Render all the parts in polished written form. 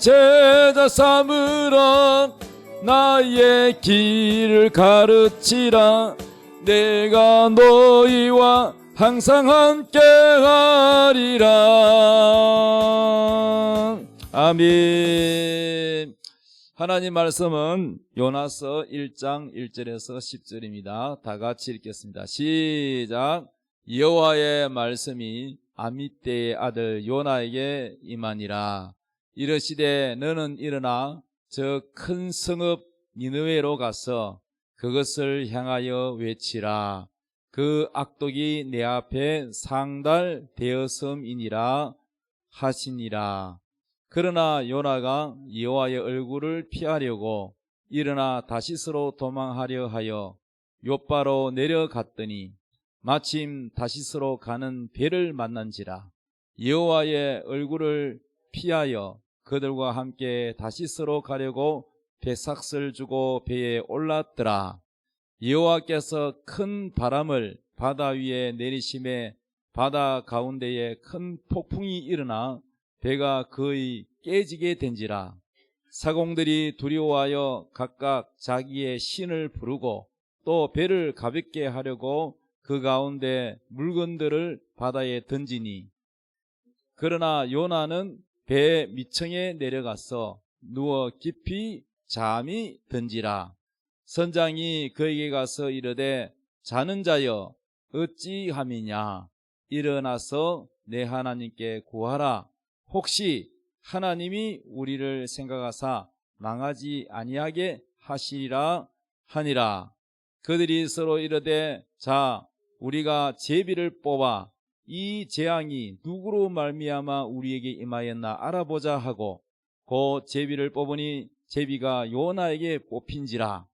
제자 삼으라. 나의 길을 가르치라. 내가 너희와 항상 함께 하리라. 아멘. 하나님 말씀은 요나서 1장 1절에서 10절입니다. 다 같이 읽겠습니다. 시작. 여호와의 말씀이 아미떼의 아들 요나에게 임하니라. 이르시되 너는 일어나 저 큰 성읍 니느웨로 가서 그것을 향하여 외치라. 그 악독이 내 앞에 상달되었음이니라 하시니라. 그러나 요나가 여호와의 얼굴을 피하려고 일어나 다시스로 도망하려 하여 욥바로 내려갔더니 마침 다시스로 가는 배를 만난지라. 여호와의 얼굴을 피하여 그들과 함께 다시스로 가려고 배삭을 주고 배에 올랐더라. 여호와께서 큰 바람을 바다 위에 내리심에 바다 가운데에 큰 폭풍이 일어나 배가 거의 깨지게 된지라. 사공들이 두려워하여 각각 자기의 신을 부르고 또 배를 가볍게 하려고 그 가운데 물건들을 바다에 던지니, 그러나 요나는 배 밑층에 내려가서 누워 깊이 잠이 든지라. 선장이 그에게 가서 이르되 자는 자여 어찌함이냐. 일어나서 내 하나님께 구하라. 혹시 하나님이 우리를 생각하사 망하지 아니하게 하시리라 하니라. 그들이 서로 이르되 자 우리가 제비를 뽑아 이 재앙이 누구로 말미암아 우리에게 임하였나 알아보자 하고 곧 제비를 뽑으니 제비가 요나에게 뽑힌지라.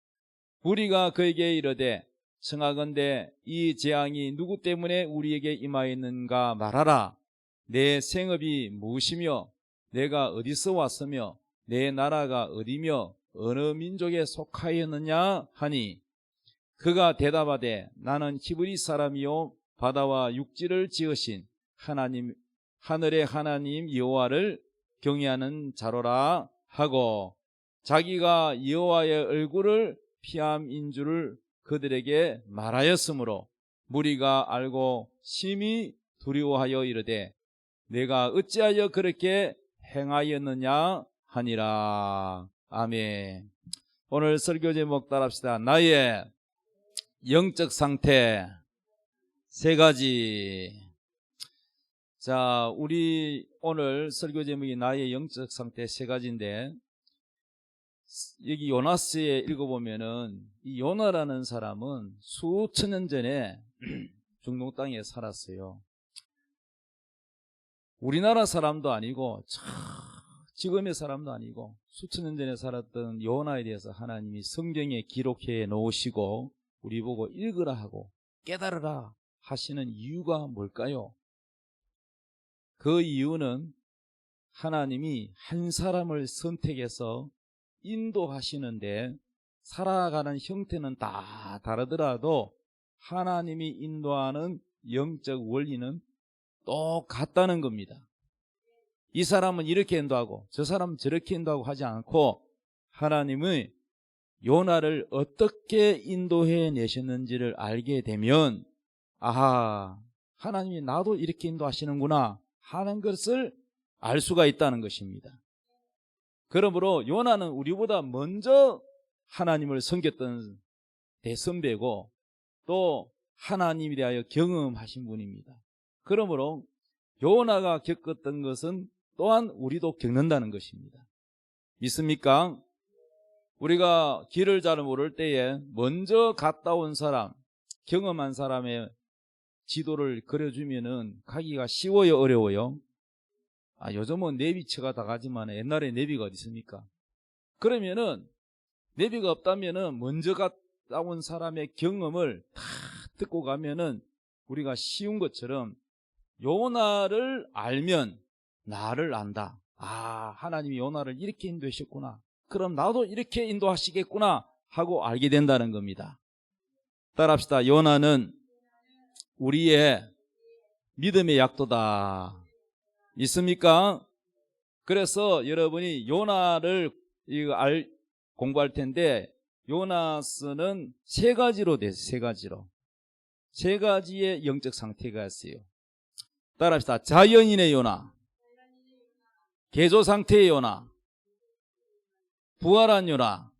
우리가 그에게 이르되 청하건대 이 재앙이 누구 때문에 우리에게 임하였는가 말하라. 내 생업이 무엇이며 내가 어디서 왔으며 내 나라가 어디며 어느 민족에 속하였느냐 하니, 그가 대답하되 나는 히브리 사람이요 바다와 육지를 지으신 하나님 하늘의 하나님 여호와를 경외하는 자로라 하고 자기가 여호와의 얼굴을 피함인 줄을 그들에게 말하였으므로 무리가 알고 심히 두려워하여 이르되 내가 어찌하여 그렇게 행하였느냐 하니라. 아멘. 오늘 설교 제목 따라합시다. 나의 영적 상태 세 가지. 자, 우리 오늘 설교 제목이 나의 영적 상태 세 가지인데, 여기 요나스에 읽어보면은 이 요나라는 사람은 수천 년 전에 중동 땅에 살았어요. 우리나라 사람도 아니고 지금의 사람도 아니고 수천 년 전에 살았던 요나에 대해서 하나님이 성경에 기록해 놓으시고 우리 보고 읽으라 하고 깨달으라 하시는 이유가 뭘까요? 그 이유는 하나님이 한 사람을 선택해서 인도하시는데 살아가는 형태는 다 다르더라도 하나님이 인도하는 영적 원리는 똑같다는 겁니다. 이 사람은 이렇게 인도하고 저 사람은 저렇게 인도하고 하지 않고 하나님의 요나를 어떻게 인도해 내셨는지를 알게 되면 아하, 하나님이 나도 이렇게 인도하시는구나 하는 것을 알 수가 있다는 것입니다. 그러므로 요나는 우리보다 먼저 하나님을 섬겼던 대선배고 또 하나님에 대하여 경험하신 분입니다. 그러므로 요나가 겪었던 것은 또한 우리도 겪는다는 것입니다. 믿습니까? 우리가 길을 잘 모를 때에 먼저 갔다 온 사람, 경험한 사람의 지도를 그려주면은 가기가 쉬워요, 어려워요? 요즘은 내비처가 다 가지만 옛날에 내비가 어디 있습니까? 그러면은 내비가 없다면은 먼저 갔다 온 사람의 경험을 다 듣고 가면은 우리가 쉬운 것처럼 요나를 알면 나를 안다. 하나님이 요나를 이렇게 인도하셨구나. 그럼 나도 이렇게 인도하시겠구나 하고 알게 된다는 겁니다. 따라합시다. 요나는 우리의 믿음의 약도다. 믿습니까? 그래서 여러분이 요나를 공부할 텐데, 요나스는 세 가지로 돼요. 세 가지로. 세 가지의 영적 상태가 있어요. 따라합시다. 자연인의 요나, 개조 상태의 요나, 부활한 요나.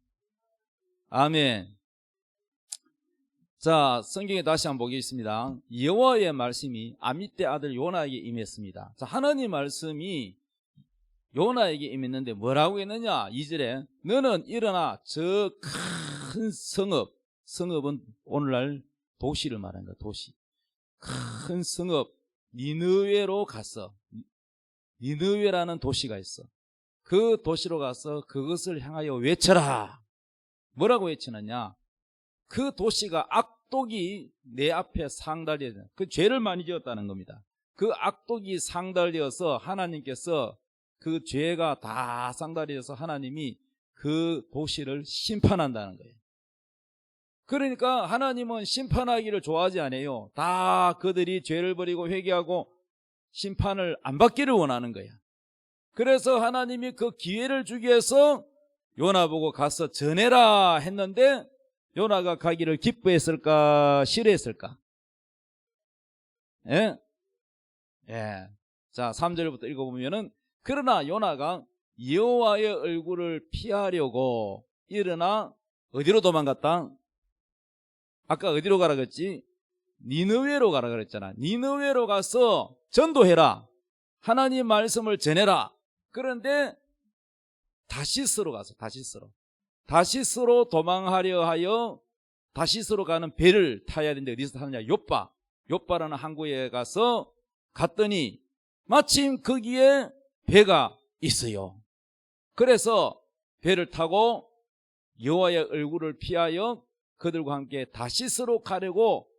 아멘. 자, 성경에 다시 한번 보겠습니다. 여호와의 말씀이 아미떼 아들 요나에게 임했습니다. 자, 하나님 말씀이 요나에게 임했는데 뭐라고 했느냐? 2절에 너는 일어나 저 큰 성읍은 오늘날 도시를 말하는 거야. 도시. 큰 성읍 니느웨로 갔어. 니느웨라는 도시가 있어. 그 도시로 가서 그것을 향하여 외쳐라. 뭐라고 외치느냐? 그 도시가 악독이 내 앞에 상달되어, 그 죄를 많이 지었다는 겁니다. 그 악독이 상달되어서 하나님께서 그 죄가 다 상달되어서 하나님이 그 도시를 심판한다는 거예요. 그러니까 하나님은 심판하기를 좋아하지 않아요. 다 그들이 죄를 버리고 회개하고 심판을 안 받기를 원하는 거야. 그래서 하나님이 그 기회를 주기 위해서 요나 보고 가서 전해라 했는데, 요나가 가기를 기뻐했을까 싫어했을까? 예? 예. 자, 3절부터 읽어보면은, 그러나 요나가 여호와의 얼굴을 피하려고 일어나 어디로 도망갔다? 아까 어디로 가라 그랬지? 니느웨로 가라 그랬잖아. 니느웨로 가서 전도해라. 하나님 말씀을 전해라. 그런데 다시스로 가서 다시스로 도망하려 하여 다시스로 가는 배를 타야 되는데 어디서 타느냐? 요빠라는 항구에 가서 갔더니 마침 거기에 배가 있어요. 그래서 배를 타고 여호와의 얼굴을 피하여 그들과 함께 다시스로 가려고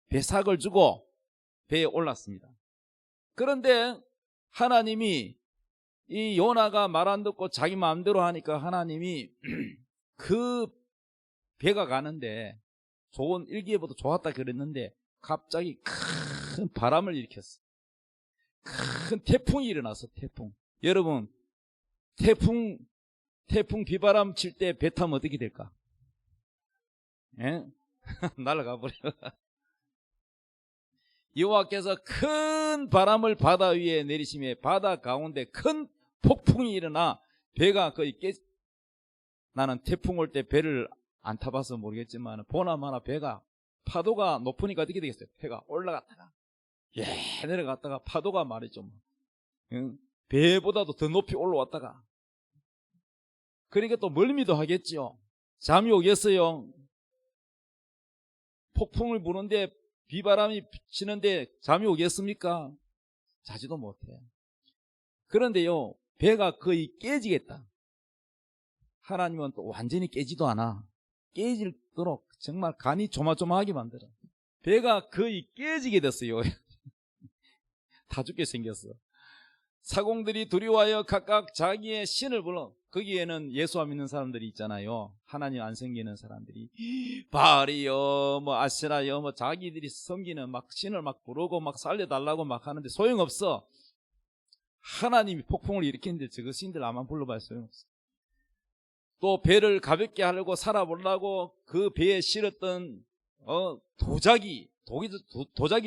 배삭을 주고 배에 올랐습니다. 그런데 하나님이 이 요나가 말 안 듣고 자기 마음대로 하니까 하나님이 그 배가 가는데 좋은 일기예보도 좋았다 그랬는데 갑자기 큰 바람을 일으켰어. 큰 태풍이 일어났어. 태풍. 여러분, 태풍 비바람 칠 때 배 타면 어떻게 될까? 예? 날아가 버려. 여호와께서 큰 바람을 바다 위에 내리시며 바다 가운데 큰 폭풍이 일어나 배가 거의 나는 태풍 올 때 배를 안 타봐서 모르겠지만 보나마나 배가 파도가 높으니까 어떻게 되겠어요? 배가 올라갔다가 내려갔다가 파도가 말이죠. 배보다도 더 높이 올라왔다가, 그러니까 또 멀미도 하겠지요. 잠이 오겠어요. 폭풍을 부는데 비바람이 치는데 잠이 오겠습니까? 자지도 못해. 그런데요, 배가 거의 깨지겠다. 하나님은 또 완전히 깨지도 않아. 깨지도록 정말 간이 조마조마하게 만들어. 배가 거의 깨지게 됐어요. 다 죽게 생겼어. 사공들이 두려워하여 각각 자기의 신을 불러. 거기에는 예수와 믿는 사람들이 있잖아요. 하나님 안 섬기는 사람들이 바알이요 뭐 아세라요 뭐 자기들이 섬기는 막 신을 막 부르고 막 살려달라고 막 하는데 소용없어. 하나님이 폭풍을 일으키는데 저거 신들 아만 불러봐야 소용없어. 또 배를 가볍게 하려고 살아보려고 그 배에 실었던 도자기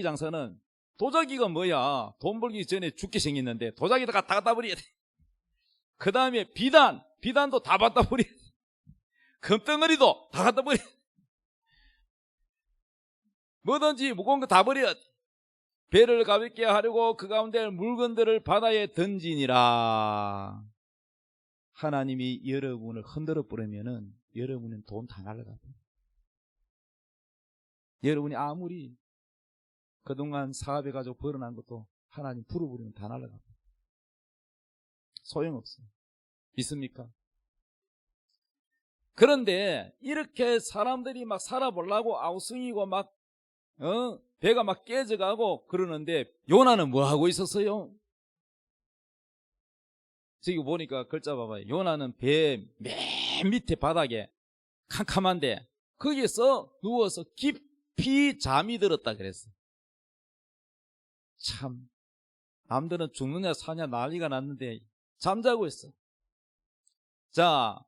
장사는, 도자기가 뭐야? 돈 벌기 전에 죽게 생겼는데 도자기다가 다 갖다 버려야 돼. 그 다음에 비단도 다 갖다 버려야 돼. 금덩어리도 다 갖다 버려야 돼. 뭐든지 무거운 거 다 버려야 돼. 배를 가볍게 하려고 그 가운데 물건들을 바다에 던지니라. 하나님이 여러분을 흔들어 버리면은 여러분은 돈 다 날아가요. 여러분이 아무리 그동안 사업해가지고 벌어난 것도 하나님 풀어버리면 다 날아가요. 소용없어요. 믿습니까? 그런데 이렇게 사람들이 막 살아보려고 아우성이고 막 배가 막 깨져가고 그러는데 요나는 뭐 하고 있었어요? 저기 보니까 글자 봐봐요. 요나는 배 맨 밑에 바닥에 캄캄한데 거기에서 누워서 깊이 잠이 들었다 그랬어. 참, 남들은 죽느냐 사냐 난리가 났는데 잠자고 있어. 자,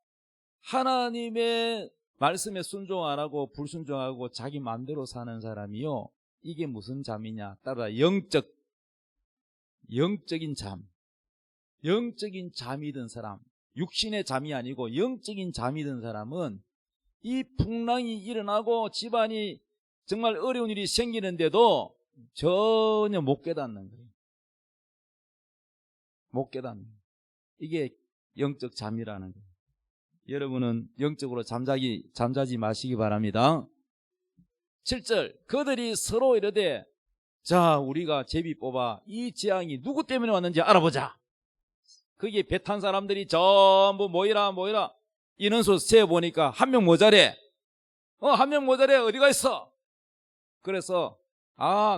하나님의 말씀에 순종 안 하고 불순종하고 자기 마음대로 사는 사람이요, 이게 무슨 잠이냐? 따라 영적인 잠. 영적인 잠이 든 사람, 육신의 잠이 아니고 영적인 잠이 든 사람은 이 풍랑이 일어나고 집안이 정말 어려운 일이 생기는데도 전혀 못 깨닫는 거예요. 못 깨닫는 거예요. 이게 영적 잠이라는 거예요. 여러분은 영적으로 잠자지 마시기 바랍니다. 7절, 그들이 서로 이르되, 자, 우리가 제비 뽑아 이 재앙이 누구 때문에 왔는지 알아보자. 거기에 배 탄 사람들이 전부 모이라. 인원수 세어보니까 한 명 모자래. 한 명 모자래. 어디가 있어? 그래서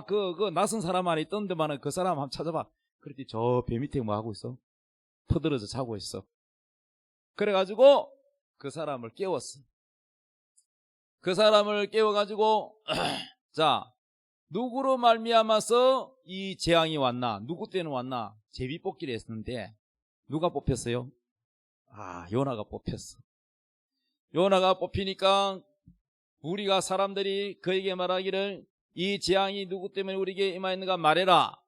그 낯선 사람 안에 있던 데만은 그 사람 한번 찾아봐. 그랬더니 저 배 밑에 뭐 하고 있어? 퍼들어서 자고 있어. 그래가지고 그 사람을 깨웠어. 그 사람을 깨워가지고 자, 누구로 말미암아서 이 재앙이 왔나? 누구 때문에 왔나? 제비 뽑기를 했는데 누가 뽑혔어요? 요나가 뽑혔어. 요나가 뽑히니까 우리가 사람들이 그에게 말하기를, 이 재앙이 누구 때문에 우리에게 임하였는가 말해라.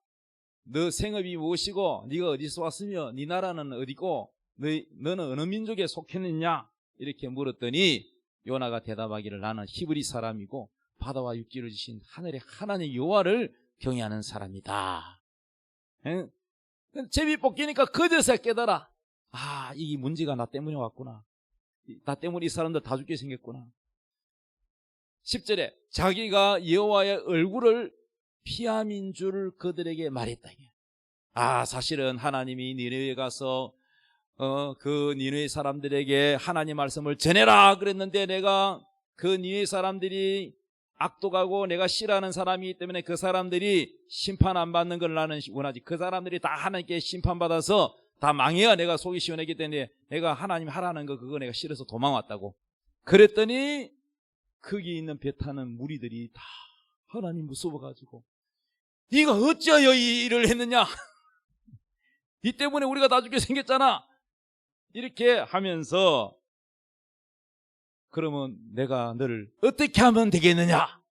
너 생업이 무엇이고 네가 어디서 왔으며 네 나라는 어디고 너는 어느 민족에 속했느냐? 이렇게 물었더니 요나가 대답하기를, 나는 히브리 사람이고 바다와 육지를 지신 하늘의 하나님 여호와를 경외하는 사람이다. 제비 뽑기니까 그제서야 깨달아. 이 문제가 나 때문에 왔구나. 나 때문에 이 사람들 다 죽게 생겼구나. 10절에 자기가 여호와의 얼굴을 피함인 줄 그들에게 말했다. 사실은 하나님이 니느웨에 가서 그 니느웨 사람들에게 하나님 말씀을 전해라 그랬는데, 내가 그 니느웨 사람들이 악독하고 내가 싫어하는 사람이기 때문에 그 사람들이 심판 안 받는 걸 나는 원하지. 그 사람들이 다 하나님께 심판받아서 다 망해야 내가 속이 시원하기 때문에 내가 하나님 하라는 거 그거 내가 싫어서 도망왔다고. 그랬더니 거기 있는 배 타는 무리들이 다 하나님 무서워가지고, 네가 어찌하여 이 일을 했느냐? 네 때문에 우리가 다 죽게 생겼잖아. 이렇게 하면서, 그러면 내가 너를 어떻게 하면 되겠느냐?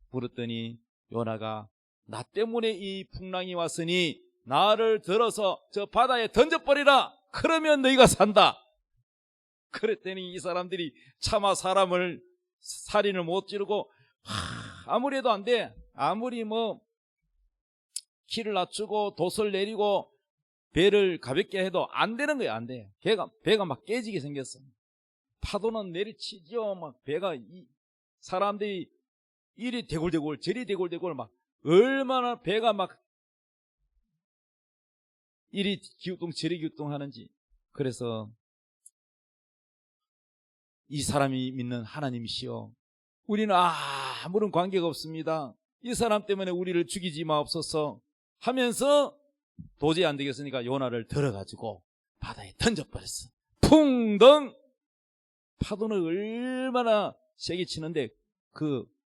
물었더니 요나가, 나 때문에 이 풍랑이 왔으니 나를 들어서 저 바다에 던져버리라. 그러면 너희가 산다. 그랬더니 이 사람들이 차마 사람을 살인을 못 지르고, 아무리 해도 안 돼. 아무리 키를 낮추고 돛을 내리고 배를 가볍게 해도 안 되는 거야. 안 돼. 배가 막 깨지게 생겼어. 파도는 내리치죠. 막 배가 사람들이 이리 대골대골 저리 대골대골 막 얼마나 배가 막 이리 기우뚱 저리 기우뚱 하는지. 그래서 이 사람이 믿는 하나님이시여, 우리는 아무런 관계가 없습니다. 이 사람 때문에 우리를 죽이지 마옵소서 하면서 도저히 안 되겠으니까 요나를 들어가지고 바다에 던져버렸어. 풍덩. 파도는 얼마나 세게 치는데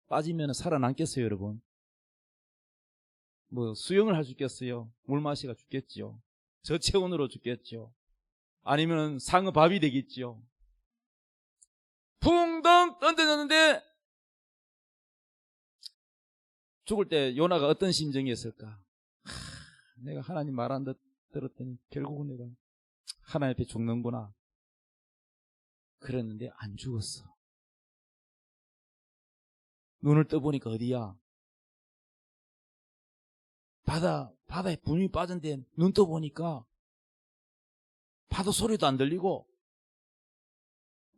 빠지면 살아남겠어요, 여러분? 수영을 할 수 있겠어요? 물 마시가 죽겠죠. 저체온으로 죽겠죠. 아니면 상어밥이 되겠죠. 풍덩 던져졌는데 죽을 때 요나가 어떤 심정이었을까? 내가 하나님 말 안 들었더니 결국은 내가 하나님 앞에 죽는구나. 그랬는데 안 죽었어. 눈을 떠보니까 어디야? 바다에 분이 빠진데 눈 떠보니까 파도 소리도 안 들리고,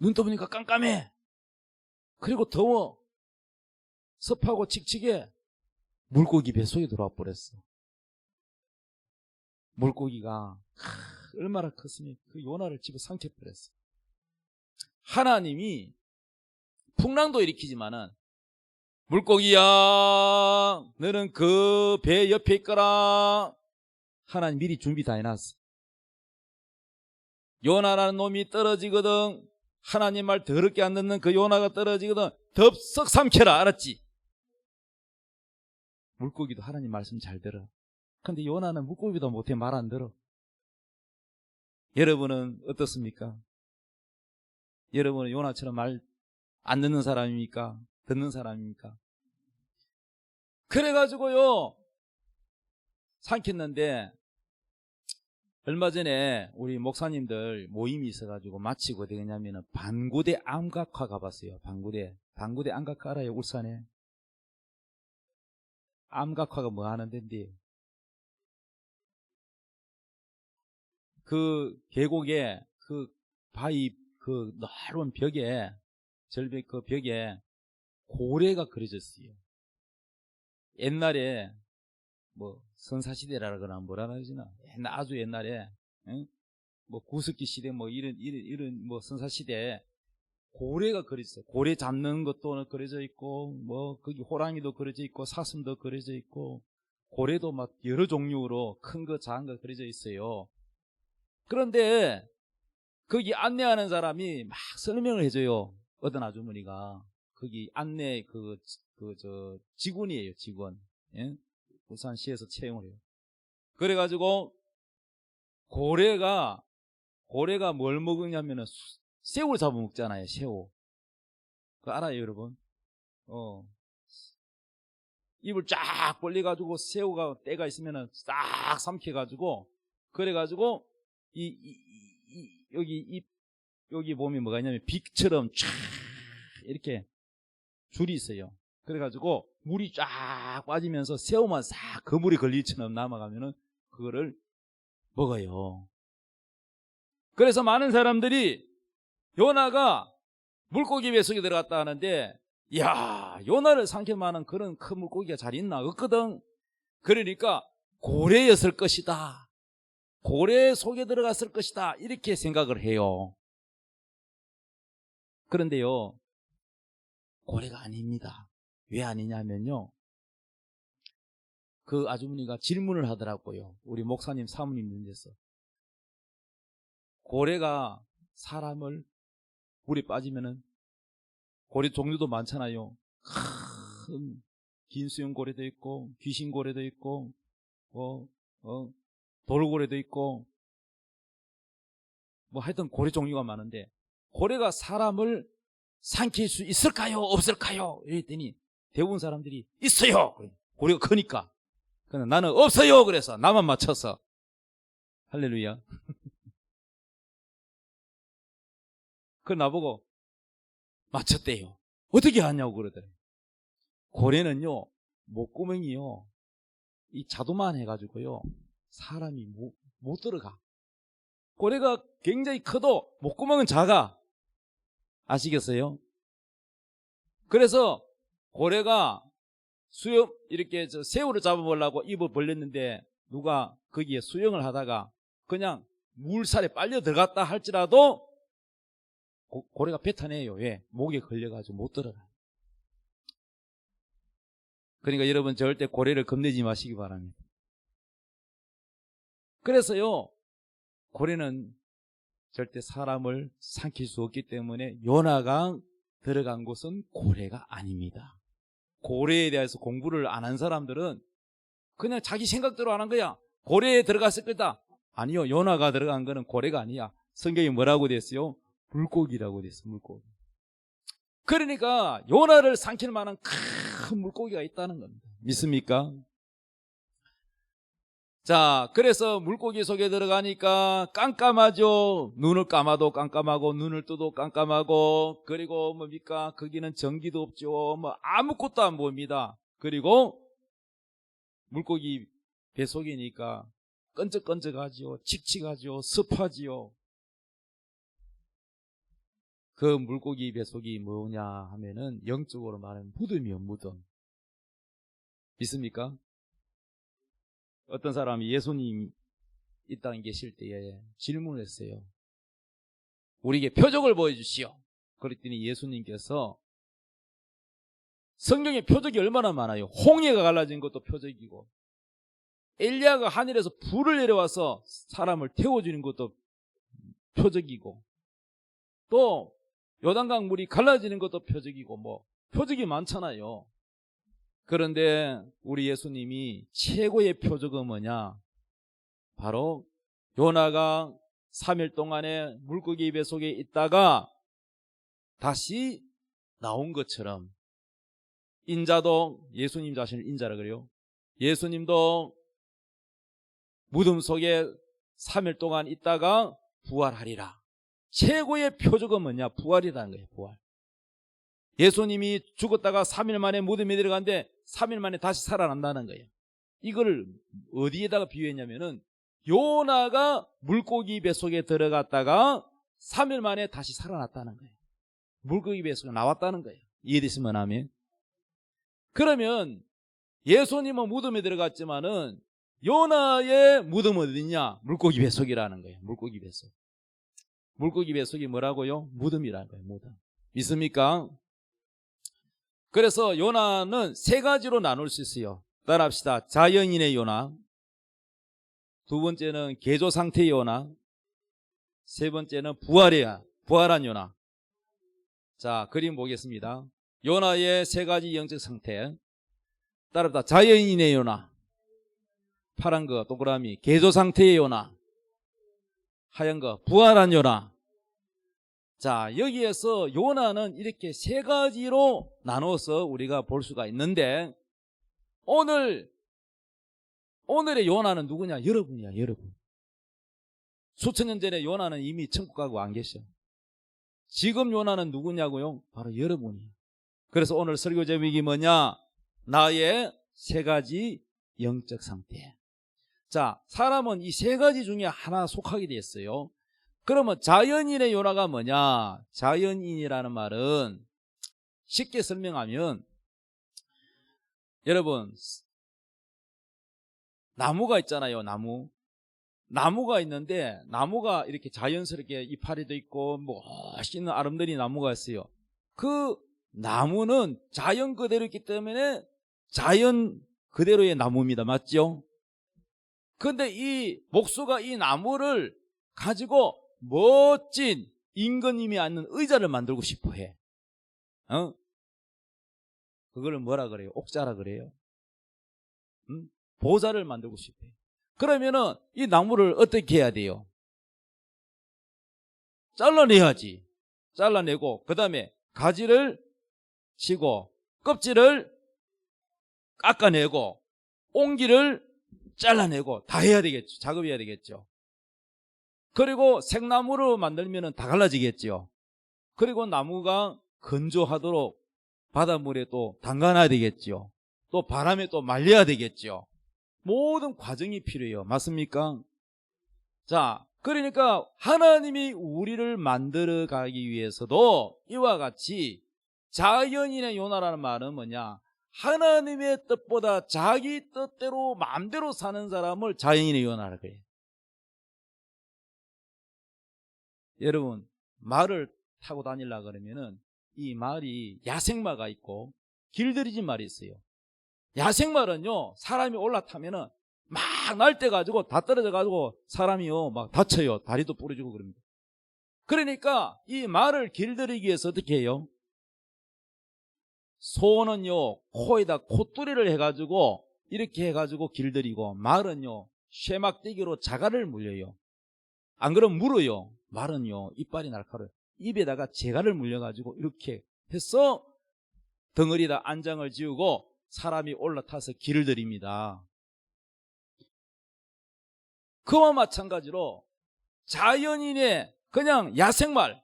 눈 떠보니까 깜깜해. 그리고 더워. 습하고 칙칙해. 물고기 뱃속에 들어와 버렸어. 물고기가 얼마나 컸으면 그 요나를 집어 삼켜버렸어. 하나님이 풍랑도 일으키지만은, 물고기야 너는 그 배 옆에 있거라. 하나님 미리 준비 다 해놨어. 요나라는 놈이 떨어지거든, 하나님 말 더럽게 안 듣는 그 요나가 떨어지거든 덥석 삼켜라. 알았지? 물고기도 하나님 말씀 잘 들어. 근데 요나는 물고기보다 못해 말 안 들어. 여러분은 어떻습니까? 여러분은 요나처럼 말 안 듣는 사람입니까? 듣는 사람입니까? 그래가지고요, 삼켰는데, 얼마 전에 우리 목사님들 모임이 있어가지고 마치고 어디 갔냐면은 반구대 암각화 가봤어요. 반구대 암각화 알아요? 울산에. 암각화가 뭐 하는 데인데, 그 계곡에 그 바위 그 넓은 벽에, 절벽 그 벽에 고래가 그려졌어요. 옛날에 뭐 선사시대라 그러나 뭐라 그러지나, 아주 옛날에, 응? 뭐 구석기 시대 뭐 이런 뭐 선사시대에 고래가 그려졌어요. 고래 잡는 것도 그려져 있고, 뭐 거기 호랑이도 그려져 있고, 사슴도 그려져 있고, 고래도 막 여러 종류로 큰 거 작은 거 그려져 있어요. 그런데 거기 안내하는 사람이 막 설명을 해줘요. 어떤 아주머니가. 거기 안내 직원이에요, 직원. 예? 부산시에서 채용을 해요. 그래가지고 고래가 뭘 먹냐면은 새우를 잡아먹잖아요, 새우. 그거 알아요, 여러분? 입을 쫙 벌려가지고 새우가 때가 있으면은 싹 삼켜가지고, 그래가지고 여기 보면 뭐가 있냐면 빅처럼 쫙 이렇게 줄이 있어요. 그래가지고 물이 쫙 빠지면서 새우만 싹 그물이 걸리처럼 남아가면은 그거를 먹어요. 그래서 많은 사람들이 요나가 물고기 뱃속에 들어갔다 하는데, 이야, 요나를 삼킬 만한 그런 큰 물고기가 잘 있나? 없거든. 그러니까 고래였을 것이다, 고래 속에 들어갔을 것이다, 이렇게 생각을 해요. 그런데요, 고래가 아닙니다. 왜 아니냐면요, 그 아주머니가 질문을 하더라고요. 우리 목사님 사모님 눈에서. 고래가 사람을 물에 빠지면은, 고래 종류도 많잖아요. 큰 긴수염 고래도 있고, 귀신 고래도 있고, 돌고래도 있고, 뭐 하여튼 고래 종류가 많은데, 고래가 사람을 삼킬 수 있을까요? 없을까요? 이랬더니 대부분 사람들이 있어요. 고래가 크니까. 근데 나는 없어요. 그래서 나만 맞춰서. 할렐루야. 그 나보고 맞췄대요. 어떻게 하냐고 그러더래요. 고래는요, 목구멍이요, 이 자도만 해가지고요, 사람이 못 들어가. 고래가 굉장히 커도 목구멍은 작아. 아시겠어요? 그래서 고래가 수영, 이렇게 새우를 잡아보려고 입을 벌렸는데, 누가 거기에 수영을 하다가 그냥 물살에 빨려 들어갔다 할지라도 고래가 뱉어내요. 왜? 목에 걸려가지고 못 들어가요. 그러니까 여러분 절대 고래를 겁내지 마시기 바랍니다. 그래서요, 고래는 절대 사람을 삼킬 수 없기 때문에 요나가 들어간 곳은 고래가 아닙니다. 고래에 대해서 공부를 안 한 사람들은 그냥 자기 생각대로 하는 거야. 고래에 들어갔을 거다. 아니요, 요나가 들어간 거는 고래가 아니야. 성경이 뭐라고 됐어요? 물고기라고 됐어, 물고기. 그러니까 요나를 삼킬 만한 큰 물고기가 있다는 겁니다. 믿습니까? 자, 그래서 물고기 속에 들어가니까 깜깜하죠. 눈을 감아도 깜깜하고, 눈을 떠도 깜깜하고, 그리고 뭡니까? 거기는 전기도 없죠. 뭐 아무것도 안 보입니다. 그리고 물고기 뱃속이니까 끈적끈적하지요, 칙칙하지요, 습하지요. 그 물고기 뱃속이 뭐냐 하면은 영적으로 말하면 무덤이요, 무덤. 믿습니까? 어떤 사람이 예수님 이 땅에 계실 때에 질문을 했어요. 우리에게 표적을 보여주시오. 그랬더니 예수님께서, 성경에 표적이 얼마나 많아요. 홍해가 갈라진 것도 표적이고, 엘리야가 하늘에서 불을 내려와서 사람을 태워주는 것도 표적이고, 또 요단강 물이 갈라지는 것도 표적이고, 뭐 표적이 많잖아요. 그런데 우리 예수님이 최고의 표적은 뭐냐? 바로 요나가 3일 동안에 물고기 뱃속에 있다가 다시 나온 것처럼 인자도 예수님 자신을 인자라 그래요. 예수님도 무덤 속에 3일 동안 있다가 부활하리라. 최고의 표적은 뭐냐? 부활이라는 거예요. 부활. 예수님이 죽었다가 3일 만에 무덤에 들어갔는데 3일 만에 다시 살아난다는 거예요. 이걸 어디에다가 비유했냐면은 요나가 물고기 뱃속에 들어갔다가 3일 만에 다시 살아났다는 거예요. 물고기 뱃속에 나왔다는 거예요. 이해됐으면 하면. 그러면 예수님은 무덤에 들어갔지만은 요나의 무덤은 어디냐? 물고기 뱃속이라는 거예요. 물고기 뱃속. 물고기 뱃속이 뭐라고요? 무덤이라는 거예요. 무덤. 믿습니까? 그래서 요나는 세 가지로 나눌 수 있어요. 따라합시다. 자연인의 요나, 두 번째는 개조 상태의 요나, 세 번째는 부활한 요나. 자, 그림 보겠습니다. 요나의 세 가지 영적 상태. 따라합시다. 자연인의 요나, 파란 거 동그라미, 개조 상태의 요나, 하얀 거 부활한 요나. 자, 여기에서 요나는 이렇게 세 가지로 나눠서 우리가 볼 수가 있는데 오늘의 요나는 누구냐? 여러분이야. 여러분. 수천 년 전에 요나는 이미 천국 가고 안 계셔. 지금 요나는 누구냐고요? 바로 여러분이에요. 그래서 오늘 설교 제목이 뭐냐? 나의 세 가지 영적 상태. 자, 사람은 이 세 가지 중에 하나 속하게 됐어요. 그러면 자연인의 요나가 뭐냐? 자연인이라는 말은 쉽게 설명하면 여러분 나무가 있잖아요. 나무가 있는데 나무가 이렇게 자연스럽게 이파리도 있고 멋있는 아름드리 나무가 있어요. 그 나무는 자연 그대로 있기 때문에 자연 그대로의 나무입니다. 맞죠? 그런데 이 목수가 이 나무를 가지고 멋진 임금님이 앉는 의자를 만들고 싶어 해. 그걸 뭐라 그래요? 옥자라 그래요. 보좌를 만들고 싶어 해. 그러면은 이 나무를 어떻게 해야 돼요? 잘라내야지. 잘라내고 그 다음에 가지를 치고 껍질을 깎아내고 옹기를 잘라내고 다 해야 되겠죠. 작업해야 되겠죠. 그리고 생나무로 만들면 다 갈라지겠죠. 그리고 나무가 건조하도록 바닷물에 또 담가놔야 되겠죠. 또 바람에 또 말려야 되겠죠. 모든 과정이 필요해요. 맞습니까? 자, 그러니까 하나님이 우리를 만들어 가기 위해서도 이와 같이 자연인의 요나라는 말은 뭐냐? 하나님의 뜻보다 자기 뜻대로 마음대로 사는 사람을 자연인의 요나라 그래요. 여러분, 말을 타고 다니려고 그러면은 이 말이 야생마가 있고 길들이진 말이 있어요. 야생말은요, 사람이 올라타면은 막 날때 가지고 다 떨어져 가지고 사람이요 막 다쳐요. 다리도 부러지고 그럽니다. 그러니까 이 말을 길들이기 위해서 어떻게 해요? 소는요 코에다 콧뚜리를 해가지고 이렇게 해가지고 길들이고, 말은요 쇠막대기로 자갈을 물려요. 안 그러면 물어요. 말은요 이빨이 날카로워요. 입에다가 재갈을 물려가지고 이렇게 해서 덩어리에다 안장을 지우고 사람이 올라타서 길을 들입니다. 그와 마찬가지로 자연인의 그냥 야생말,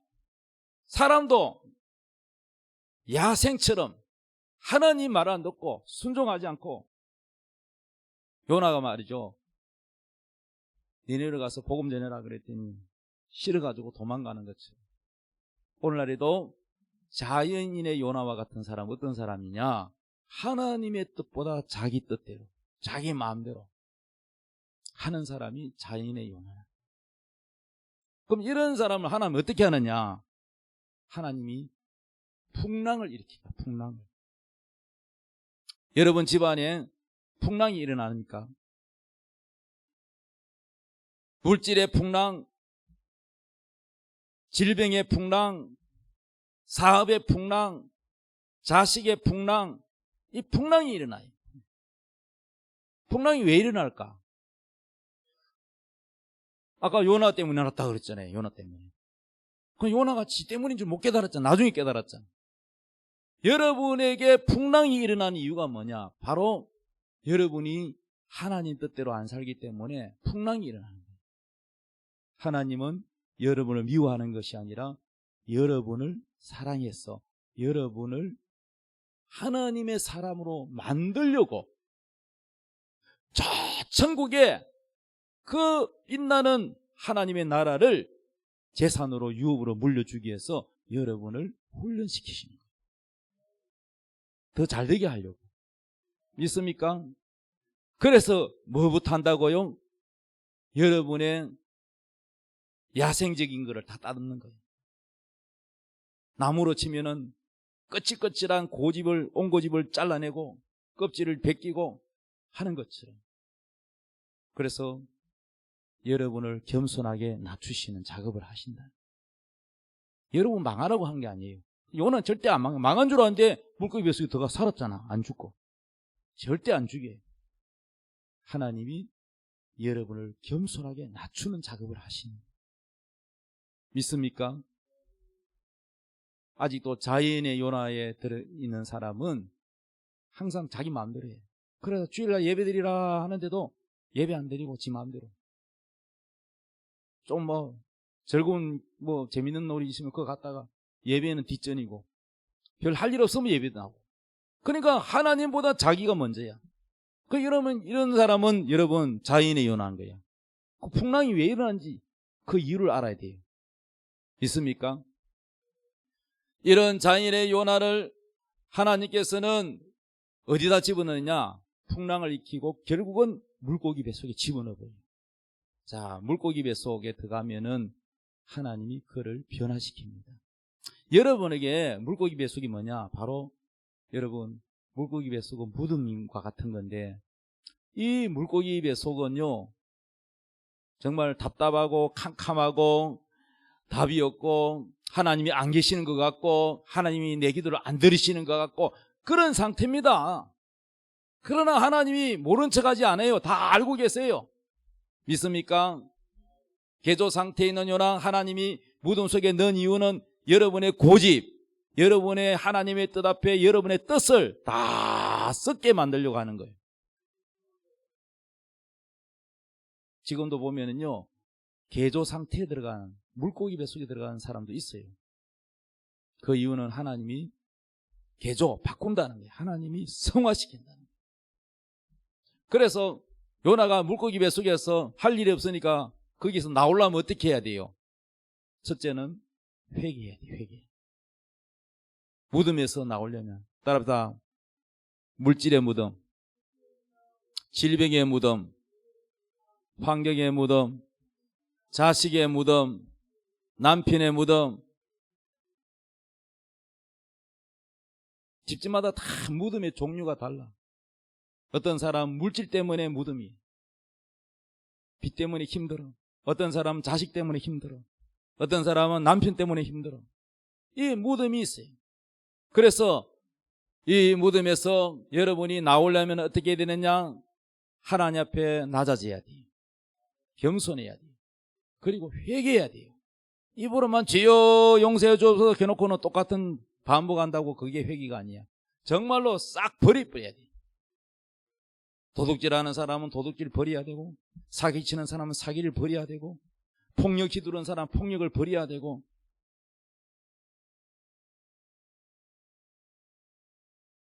사람도 야생처럼 하나님 말 안 듣고 순종하지 않고, 요나가 말이죠, 니네로 가서 복음 전해라 그랬더니 싫어가지고 도망가는 것처럼 오늘날에도 자연인의 요나와 같은 사람 어떤 사람이냐? 하나님의 뜻보다 자기 뜻대로 자기 마음대로 하는 사람이 자연인의 요나야. 그럼 이런 사람을 하나님 어떻게 하느냐? 하나님이 풍랑을 일으킵니다. 풍랑을. 여러분 집안에 풍랑이 일어납니까? 물질의 풍랑, 질병의 풍랑, 사업의 풍랑, 자식의 풍랑, 이 풍랑이 일어나요. 풍랑이 왜 일어날까? 아까 요나 때문에 났다 그랬잖아요. 요나 때문에. 그 요나가 지 때문인 줄 못 깨달았잖아. 나중에 깨달았잖아. 여러분에게 풍랑이 일어난 이유가 뭐냐? 바로 여러분이 하나님 뜻대로 안 살기 때문에 풍랑이 일어나는 거예요. 하나님은 여러분을 미워하는 것이 아니라 여러분을 사랑해서 여러분을 하나님의 사람으로 만들려고 저 천국에 그 빛나는 하나님의 나라를 재산으로 유업으로 물려주기 위해서 여러분을 훈련시키시는 거예요. 더 잘되게 하려고. 믿습니까? 그래서 뭐부터 한다고요? 여러분의 야생적인 거를 다 따듬는 거예요. 나무로 치면은 거칠거칠한 고집을, 옹고집을 잘라내고 껍질을 벗기고 하는 것처럼. 그래서 여러분을 겸손하게 낮추시는 작업을 하신다. 여러분 망하라고 한 게 아니에요. 요나는 절대 안 망한 줄 알았는데 물고기 뱃속에 들어가 살았잖아. 안 죽고. 절대 안 죽여요. 하나님이 여러분을 겸손하게 낮추는 작업을 하시는 거예요. 믿습니까? 아직도 자연의 요나에 들어있는 사람은 항상 자기 마음대로 해요. 그래서 주일날 예배드리라 하는데도 예배 안 드리고 지 마음대로. 좀 즐거운 재밌는 놀이 있으면 그거 갔다가 예배는 뒷전이고 별 할 일 없으면 예배도 나오고. 그러니까 하나님보다 자기가 먼저야. 이러면 이런 사람은 여러분 자연의 요나한 거야. 그 풍랑이 왜 일어난지 그 이유를 알아야 돼요. 믿습니까? 이런 자연의 요나를 하나님께서는 어디다 집어넣느냐? 풍랑을 익히고 결국은 물고기 뱃속에 집어넣어버려요. 자, 물고기 뱃속에 들어가면은 하나님이 그를 변화시킵니다. 여러분에게 물고기 뱃속이 뭐냐? 바로 여러분 물고기 뱃속은 무덤과 같은 건데 이 물고기 뱃속은요 정말 답답하고 캄캄하고 답이 없고 하나님이 안 계시는 것 같고 하나님이 내 기도를 안 들으시는 것 같고 그런 상태입니다. 그러나 하나님이 모른 척하지 않아요. 다 알고 계세요. 믿습니까? 개조 상태에 있는 요나 하나님이 무덤 속에 넣은 이유는 여러분의 고집, 여러분의 하나님의 뜻 앞에 여러분의 뜻을 다 썩게 만들려고 하는 거예요. 지금도 보면은요 개조 상태에 들어가는 물고기 뱃속에 들어가는 사람도 있어요. 그 이유는 하나님이 개조 바꾼다는 거예요. 하나님이 성화시킨다는 거예요. 그래서 요나가 물고기 뱃속에서 할 일이 없으니까 거기서 나오려면 어떻게 해야 돼요? 첫째는 회개해야 돼요. 회개. 무덤에서 나오려면 따라합시다. 물질의 무덤, 질병의 무덤, 환경의 무덤, 자식의 무덤, 남편의 무덤. 집집마다 다 무덤의 종류가 달라. 어떤 사람은 물질 때문에 무덤이, 빚 때문에 힘들어. 어떤 사람은 자식 때문에 힘들어. 어떤 사람은 남편 때문에 힘들어. 이 무덤이 있어요. 그래서 이 무덤에서 여러분이 나오려면 어떻게 해야 되느냐? 하나님 앞에 낮아져야 돼요. 겸손해야 돼요. 그리고 회개해야 돼요. 입으로만 주여 용서해 줘서 해놓고는 똑같은 반복한다고 그게 회개가 아니야. 정말로 싹 버려야 돼. 도둑질하는 사람은 도둑질 버려야 되고, 사기치는 사람은 사기를 버려야 되고, 폭력 휘두르는 사람은 폭력을 버려야 되고,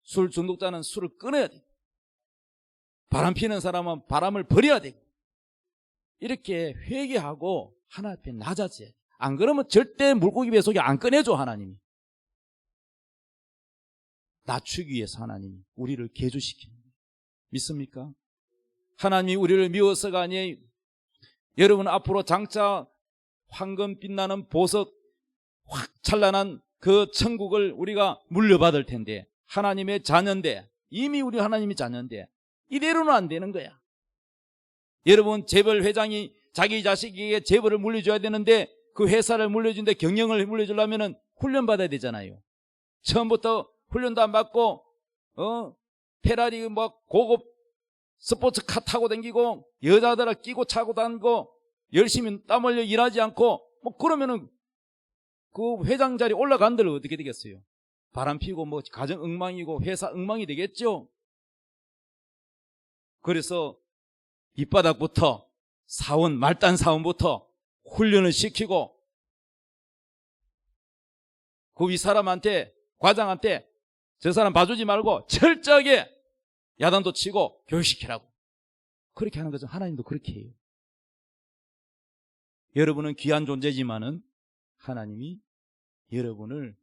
술 중독자는 술을 끊어야 돼. 바람 피는 사람은 바람을 버려야 되고, 이렇게 회개하고 하나님 앞에 낮아져야 돼. 안 그러면 절대 물고기 뱃속에 안 꺼내줘. 하나님이 낮추기 위해서 하나님이 우리를 개조시키는 거예요. 믿습니까? 하나님이 우리를 미워서가 아니에요. 여러분 앞으로 장차 황금 빛나는 보석 확 찬란한 그 천국을 우리가 물려받을 텐데, 하나님의 자녀인데, 이미 우리 하나님의 자녀인데 이대로는 안 되는 거야. 여러분 재벌 회장이 자기 자식에게 재벌을 물려줘야 되는데 그 회사를 물려주는데 경영을 물려주려면 훈련받아야 되잖아요. 처음부터 훈련도 안 받고 페라리 고급 스포츠카 타고 다니고 여자들을 끼고 차고 다니고 열심히 땀 흘려 일하지 않고 뭐 그러면은 그 회장 자리 올라간들 어떻게 되겠어요? 바람 피고 뭐 가정 엉망이고 회사 엉망이 되겠죠? 그래서 밑바닥부터 사원, 말단 사원부터 훈련을 시키고 그 윗사람한테, 과장한테 저 사람 봐주지 말고 철저하게 야단도 치고 교육시키라고. 그렇게 하는 거죠. 하나님도 그렇게 해요. 여러분은 귀한 존재지만은 하나님이 여러분을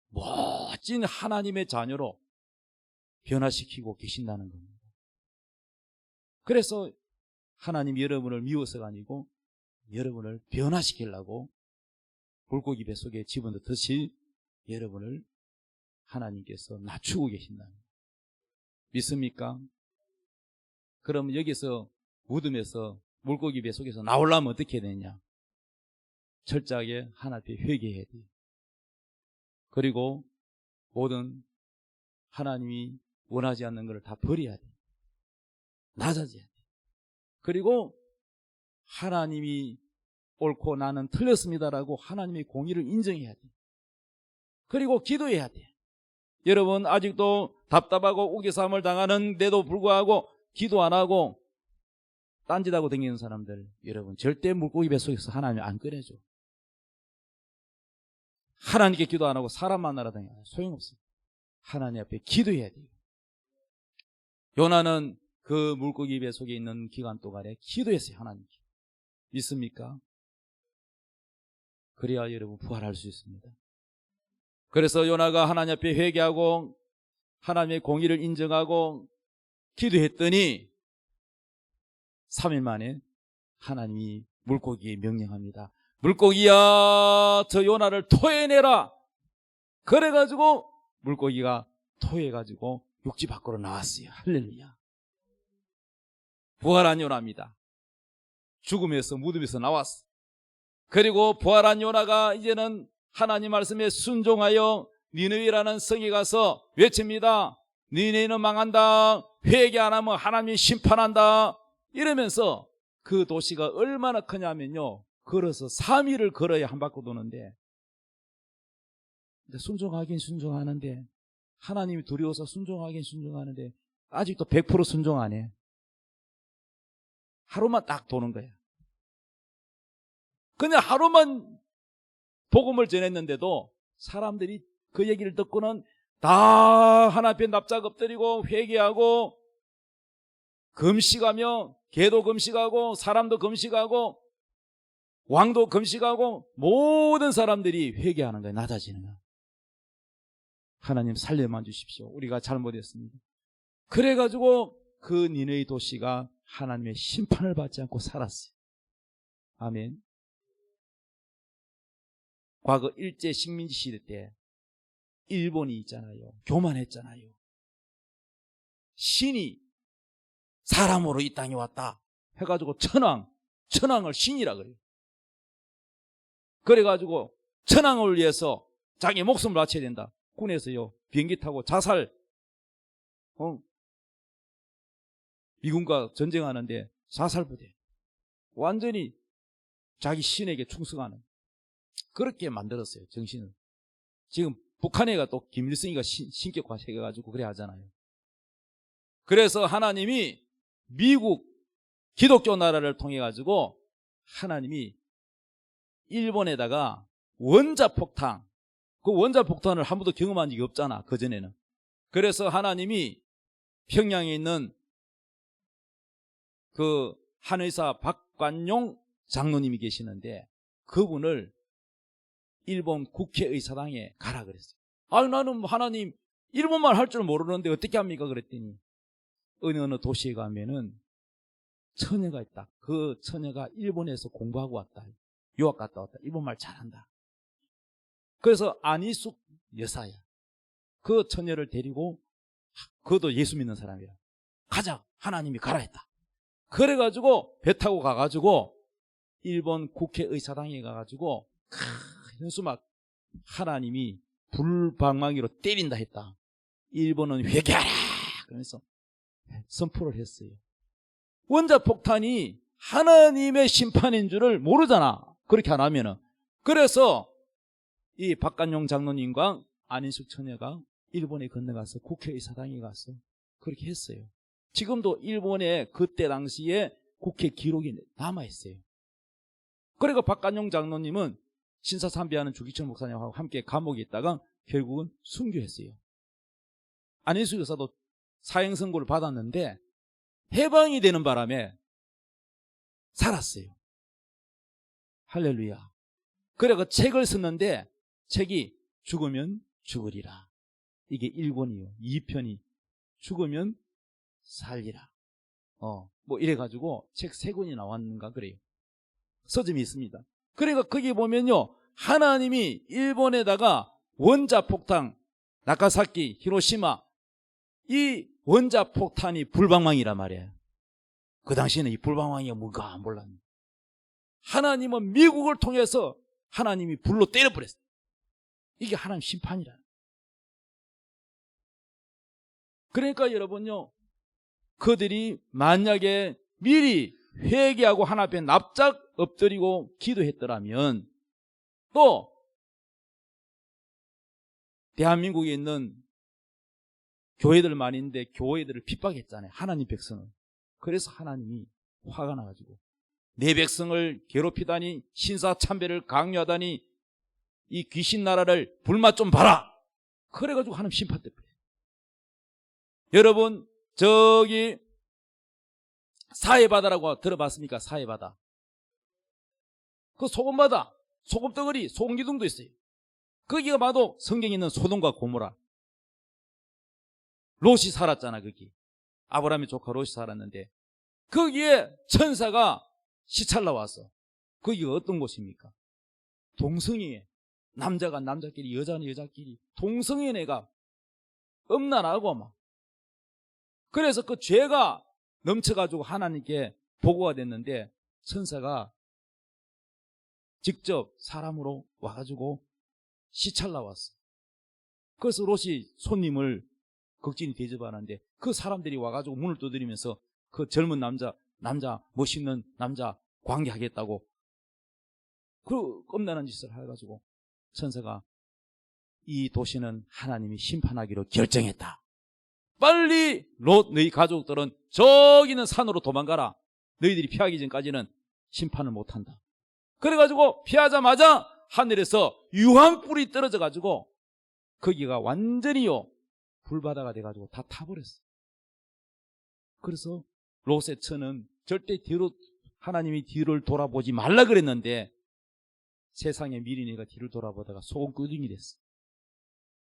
멋진 하나님의 자녀로 변화시키고 계신다는 겁니다. 그래서 하나님이 여러분을 미워서가 아니고 여러분을 변화시키려고 물고기 뱃속에 집어넣듯이 여러분을 하나님께서 낮추고 계신다. 믿습니까? 그럼 여기서 무덤에서 물고기 뱃속에서 나오려면 어떻게 되느냐? 철저하게 하나님 앞에 회개해야 돼요. 그리고 모든 하나님이 원하지 않는 것을 다 버려야 돼요. 낮아져야 돼요. 그리고 하나님이 옳고 나는 틀렸습니다라고 하나님의 공의를 인정해야 돼요. 그리고 기도해야 돼요. 여러분 아직도 답답하고 우기삼을 당하는데도 불구하고 기도 안 하고 딴짓하고 다니는 사람들, 여러분 절대 물고기 뱃속에서 하나님 안 꺼내줘. 하나님께 기도 안 하고 사람만 날아다녀요. 소용없어요. 하나님 앞에 기도해야 돼요. 요나는 그 물고기 뱃속에 있는 기간 동안에 기도했어요. 하나님께. 믿습니까? 그래야 여러분 부활할 수 있습니다. 그래서 요나가 하나님 앞에 회개하고 하나님의 공의를 인정하고 기도했더니 3일 만에 하나님이 물고기에 명령합니다. 물고기야, 저 요나를 토해내라. 그래가지고 물고기가 토해가지고 육지 밖으로 나왔어요. 할렐루야. 부활한 요나입니다. 죽음에서 무덤에서 나왔어. 그리고 부활한 요나가 이제는 하나님 말씀에 순종하여 니느웨라는 성에 가서 외칩니다. 니느웨는 망한다. 회개 안 하면 하나님이 심판한다. 이러면서 그 도시가 얼마나 크냐면요, 걸어서 3일을 걸어야 한 바퀴 도는데, 순종하긴 순종하는데, 하나님이 두려워서 순종하긴 순종하는데 아직도 100% 순종 안 해. 하루만 딱 도는 거야. 그냥 하루만 복음을 전했는데도 사람들이 그 얘기를 듣고는 다 하나님 앞에 납작 엎드리고 회개하고 금식하며, 개도 금식하고 사람도 금식하고 왕도 금식하고 모든 사람들이 회개하는 거예요. 낮아지는 거예요. 하나님 살려만 주십시오. 우리가 잘못했습니다. 그래가지고 그 니느웨 도시가 하나님의 심판을 받지 않고 살았어요. 아멘. 과거 일제 식민지 시대 때 일본이 있잖아요. 교만했잖아요. 신이 사람으로 이 땅에 왔다 해가지고 천황을 신이라 그래요. 그래가지고 천황을 위해서 자기 목숨을 바쳐야 된다. 군에서요 비행기 타고 자살, 미군과 전쟁하는데 자살부대, 완전히 자기 신에게 충성하는, 그렇게 만들었어요. 정신을. 지금 북한에가 또 김일성이가 신격화해가지고 그래 하잖아요. 그래서 하나님이 미국 기독교 나라를 통해 가지고 하나님이 일본에다가 원자폭탄, 그 원자폭탄을 한 번도 경험한 적이 없잖아, 그전에는. 그래서 하나님이 평양에 있는 그 한의사 박관용 장로님이 계시는데 그분을 일본 국회의사당에 가라 그랬어요. 아니 나는 하나님 일본말 할 줄 모르는데 어떻게 합니까? 그랬더니 어느 도시에 가면은 처녀가 있다. 그 처녀가 일본에서 공부하고 왔다. 유학 갔다 왔다. 일본말 잘한다. 그래서 안희숙 여사야. 그 처녀를 데리고, 그것도 예수 믿는 사람이야. 가자. 하나님이 가라 했다. 그래가지고 배 타고 가가지고 일본 국회의사당에 가가지고 현수막 하나님이 불방망이로 때린다 했다. 일본은 회개하라 그러면서 선포를 했어요. 원자폭탄이 하나님의 심판인 줄을 모르잖아. 그렇게 안 하면은. 그래서 이 박관용 장로님과 안인숙 처녀가 일본에 건너가서 국회의사당에 가서 그렇게 했어요. 지금도 일본에 그때 당시에 국회 기록이 남아있어요. 그리고 박관용 장로님은 신사참배하는 주기철 목사님하고 함께 감옥에 있다가 결국은 순교했어요. 안인숙 여사도 사형 선고를 받았는데 해방이 되는 바람에 살았어요. 할렐루야. 그래 그 책을 썼는데 책이 죽으면 죽으리라. 이게 1권이요. 2편이 죽으면 살리라. 뭐 이래가지고 책 3권이 나왔는가 그래요. 서점이 있습니다. 그러니까 거기 보면요, 하나님이 일본에다가 원자폭탄, 나가사키, 히로시마, 이 원자폭탄이 불방망이란 말이에요. 그 당시에는 이 불방망이가 뭔가 몰랐는데 하나님은 미국을 통해서 하나님이 불로 때려버렸어요. 이게 하나님 심판이라. 그러니까 여러분요, 그들이 만약에 미리 회개하고 하나님 앞에 납작 엎드리고 기도했더라면, 또 대한민국에 있는 교회들 많이 있는데 교회들을 핍박했잖아요. 하나님 백성을. 그래서 하나님이 화가 나가지고 내 백성을 괴롭히다니, 신사참배를 강요하다니, 이 귀신 나라를 불맛 좀 봐라. 그래가지고 하나님 심판대 버려요. 여러분 저기 사해바다라고 들어봤습니까? 사해바다. 그 소금바다, 소금덩어리, 소금기둥도 있어요. 거기가 봐도 성경에 있는 소돔과 고모라. 롯이 살았잖아. 거기 아브라함의 조카 롯이 살았는데 거기에 천사가 시찰 나왔어. 거기가 어떤 곳입니까? 동성애. 남자가 남자끼리, 여자는 여자끼리 동성애가 엄난하고 막. 그래서 그 죄가 넘쳐가지고 하나님께 보고가 됐는데 천사가 직접 사람으로 와가지고 시찰 나왔어. 그래서 롯이 손님을 극진히 대접하는데 그 사람들이 와가지고 문을 두드리면서 그 젊은 남자 멋있는 남자 관계하겠다고 그 엄난한 짓을 해가지고 천사가 이 도시는 하나님이 심판하기로 결정했다. 빨리 롯 너희 가족들은 저기 있는 산으로 도망가라. 너희들이 피하기 전까지는 심판을 못한다. 그래가지고 피하자마자 하늘에서 유황불이 떨어져가지고 거기가 완전히요 불바다가 돼가지고 다 타버렸어. 그래서 롯의 처는 절대 뒤로, 하나님이 뒤를 돌아보지 말라 그랬는데 세상의 미리네가 뒤를 돌아보다가 소금구덩이 됐어.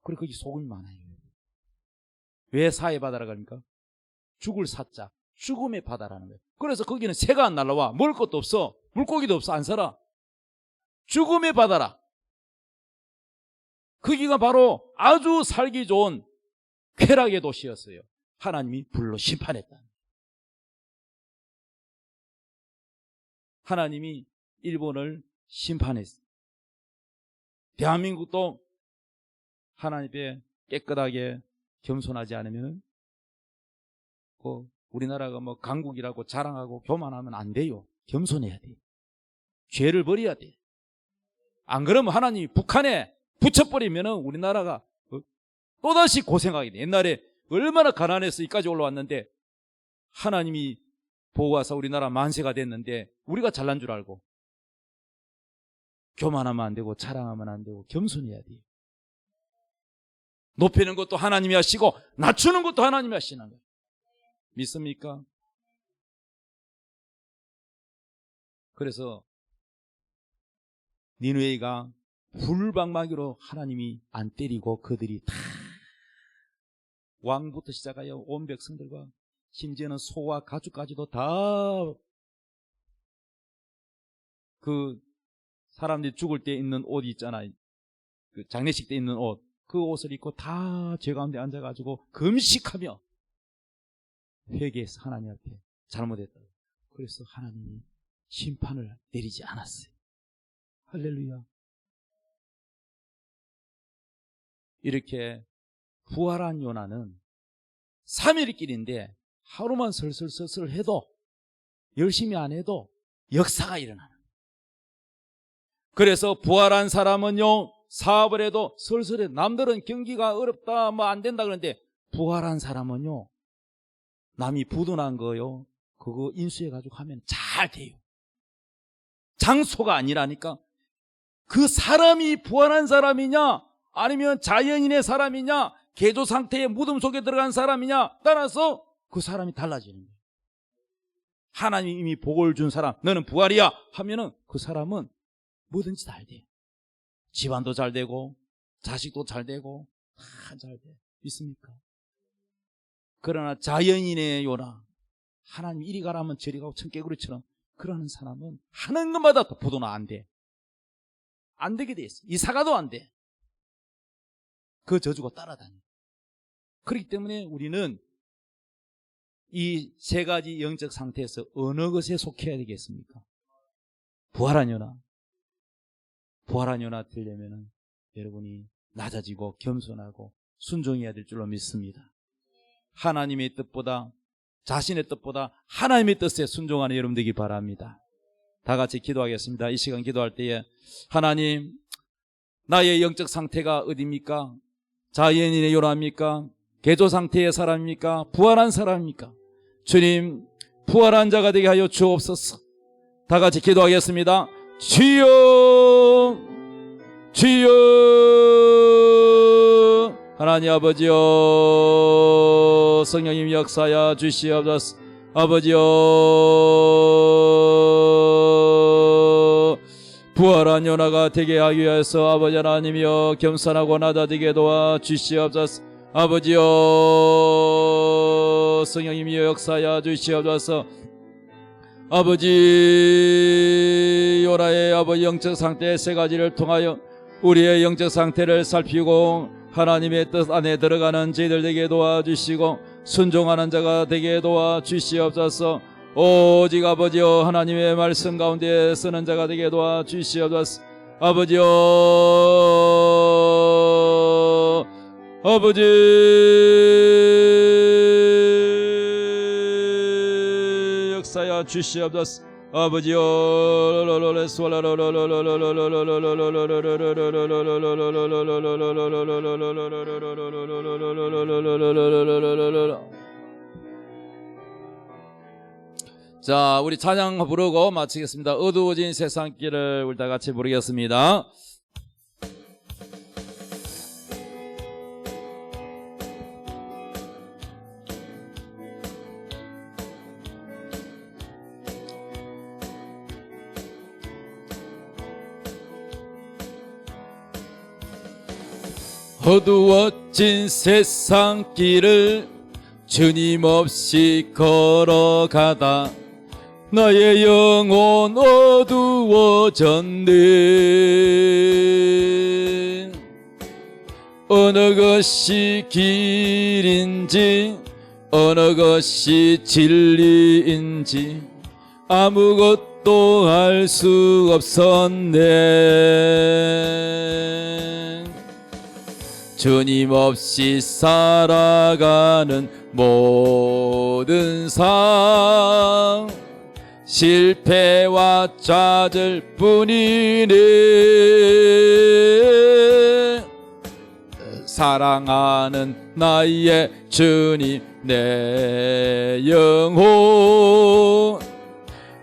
그리고 거기 소금이 많아요. 왜 사해바다라고 합니까? 죽을 사자, 죽음의 바다라는 거예요. 그래서 거기는 새가 안 날라와. 먹을 것도 없어. 물고기도 없어. 안 살아. 죽음의 바다라. 거기가 바로 아주 살기 좋은 쾌락의 도시였어요. 하나님이 불로 심판했다. 하나님이 일본을 심판했어요. 대한민국도 하나님께 깨끗하게 겸손하지 않으면 우리나라가 뭐 강국이라고 자랑하고 교만하면 안 돼요. 겸손해야 돼. 죄를 버려야 돼. 안 그러면 하나님이 북한에 붙여버리면 우리나라가 또다시 고생하게 돼. 옛날에 얼마나 가난해서 여기까지 올라왔는데 하나님이 보호하사 우리나라 만세가 됐는데 우리가 잘난 줄 알고 교만하면 안 되고 자랑하면 안 되고 겸손해야 돼요. 높이는 것도 하나님이 하시고 낮추는 것도 하나님이 하시는 거예요. 믿습니까? 그래서 니느웨가 불방망이로 하나님이 안 때리고 그들이 다 왕부터 시작하여 온 백성들과 심지어는 소와 가축까지도 다 그 사람들이 죽을 때 입는 옷 있잖아요. 그 장례식 때 입는 옷. 그 옷을 입고 다 죄 가운데 앉아가지고 금식하며 회개해서 하나님 앞에 잘못했다. 그래서 하나님이 심판을 내리지 않았어요. 할렐루야. 이렇게 부활한 요나는 3일 길인데 하루만 설설설설 해도 열심히 안 해도 역사가 일어나는 거예요. 그래서 부활한 사람은요, 사업을 해도 설설해. 남들은 경기가 어렵다, 뭐 안 된다 그러는데 부활한 사람은요, 남이 부도난 거요, 그거 인수해가지고 하면 잘 돼요. 장소가 아니라니까. 그 사람이 부활한 사람이냐, 아니면 자연인의 사람이냐, 개조 상태의 무덤 속에 들어간 사람이냐 따라서 그 사람이 달라지는 거예요. 하나님이 이미 복을 준 사람, 너는 부활이야 하면은 그 사람은 뭐든지 잘 돼. 집안도 잘 되고 자식도 잘 되고 다 잘 돼. 믿습니까? 그러나 자연인의 요나, 하나님 이리 가라면 저리 가고 청개구리처럼 그러는 사람은 하는 것마다 또 부도나 안 돼. 안 되게 돼 있어. 이사가도 안 돼. 그 저주가 따라다녀. 그렇기 때문에 우리는 이 세 가지 영적 상태에서 어느 것에 속해야 되겠습니까? 부활한 연합. 부활한 연합 되려면 여러분이 낮아지고 겸손하고 순종해야 될 줄로 믿습니다. 하나님의 뜻보다, 자신의 뜻보다 하나님의 뜻에 순종하는 여러분 되기 바랍니다. 다 같이 기도하겠습니다. 이 시간 기도할 때에 하나님, 나의 영적 상태가 어디입니까? 자연인의 요람입니까? 개조 상태의 사람입니까? 부활한 사람입니까? 주님, 부활한 자가 되게 하여 주옵소서. 다 같이 기도하겠습니다. 주여, 주여. 하나님 아버지여, 성령님 역사하여 주시옵소서. 아버지여, 부활한 연화가 되게 하기 위해서 아버지 하나님이여 겸손하고 낮아지게 도와 주시옵소서. 아버지여, 성령님이여 역사하여 주시옵소서. 아버지, 요나의 아버지 영적 상태의 세 가지를 통하여 우리의 영적 상태를 살피고 하나님의 뜻 안에 들어가는 저희들 되게 도와주시고 순종하는 자가 되게 도와주시옵소서. 오직 아버지여, 하나님의 말씀 가운데 쓰는 자가 되게 도와주시옵소서. 아버지여, 아버지, 역사여 주시옵소서. 아버지여, 자, 우리 찬양 부르고 마치겠습니다. 어두워진 세상길을 우리 다 같이 부르겠습니다. 어두워진 세상길을 주님 없이 걸어가다 나의 영혼 어두워졌네. 어느 것이 길인지 어느 것이 진리인지 아무것도 알 수 없었네. 주님 없이 살아가는 모든 삶 실패와 좌절 뿐이네. 사랑하는 나의 주님 내 영혼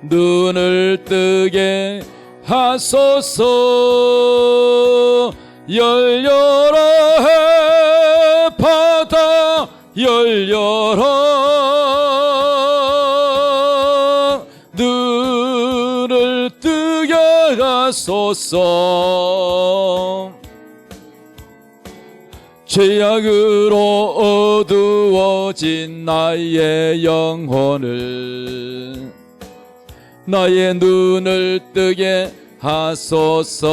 눈을 뜨게 하소서. 열려라 해 바다 열려라 눈을 뜨게 하소서. 죄악으로 어두워진 나의 영혼을 나의 눈을 뜨게 하소서.